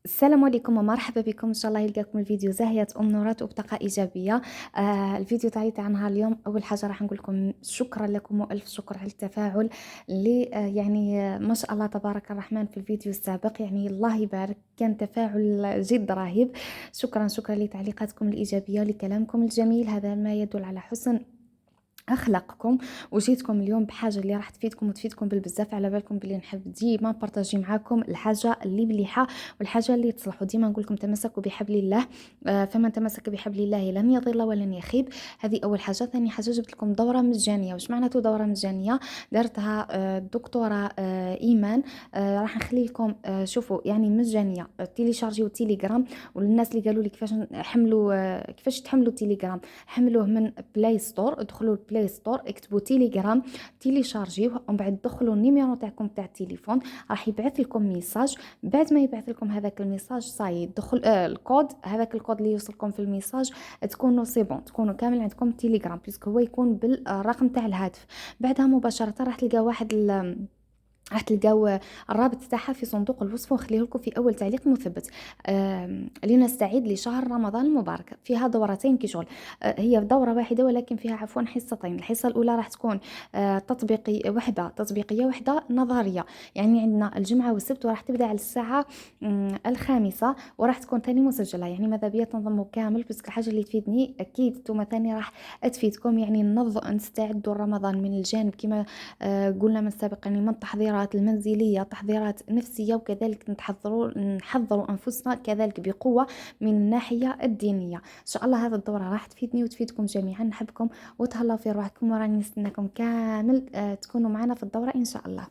السلام عليكم ومرحبا بكم. ان شاء الله يلقاكم الفيديو زاهية نورات وبطاقة ايجابيه. الفيديو تاعي تاع نهار اليوم. اول حاجه راح نقول لكم شكرا لكم والف شكر على التفاعل اللي ما شاء الله تبارك الرحمن في الفيديو السابق. يعني الله يبارك، كان تفاعل جد رهيب. شكرا لتعليقاتكم الايجابيه ولكلامكم الجميل، هذا ما يدل على حسن اخلاقكم. وجيتكم اليوم بحاجه اللي راح تفيدكم وتفيدكم بالبزاف. على بالكم بلي نحب ديما نبارطاجي معاكم الحاجه اللي مليحه والحاجه اللي تصلحوا. ديما نقول لكم تمسكوا بحبل الله، فمن تمسك بحبل الله لن يضل ولن يخيب. هذه اول حاجه. ثاني حاجه جبت لكم دوره مجانيه. واش معناته دوره مجانيه؟ دارتها الدكتوره ايمان. راح نخلي لكم شوفوا يعني مجانيه. تيليشارجيو تيليجرام. والناس اللي قالوا لي كيفاش نحملوا كيفاش تحملوا تيليجرام، حملوه من بلاي ستور. ادخلوا البلاي ستور، اكتبوا تيليجرام، تيليشارجيوه، ومن بعد دخلوا النيميرو تاعكم تاع التليفون. راح يبعث لكم ميساج. بعد ما يبعث لكم هذاك الميساج صاي دخل الكود، هذاك الكود اللي يوصلكم في الميساج تكونوا سي بون، تكونوا كامل عندكم تيليجرام، بيسك هو يكون بالرقم تاع الهاتف. بعدها مباشره راح تلقى واحد راح تلقاو الرابط تاعها في صندوق الوصف، ونخليه لكم في اول تعليق مثبت. لنستعيد لشهر رمضان المبارك. فيها دورتين كي شغل. هي دوره واحده ولكن فيها عفوا حصتين. الحصه الاولى راح تكون تطبيقي وحده، تطبيقيه وحده نظريه. يعني عندنا الجمعه والسبت، وراح تبدا على الساعه 5، وراح تكون ثاني مسجله. يعني ماذا بيا تنظموا كامل، بس الحاجه اللي تفيدني اكيد نتوما ثاني راح تفيدكم. يعني نستعدوا رمضان من الجانب كما قلنا من سابق، يعني من تحضيرات المنزلية، تحضيرات نفسية، وكذلك نحضروا أنفسنا كذلك بقوة من الناحية الدينية. إن شاء الله هذا الدورة راح تفيدني وتفيدكم جميعا. نحبكم وتهلاو في روحكم، وراني نستناكم كامل تكونوا معنا في الدورة إن شاء الله.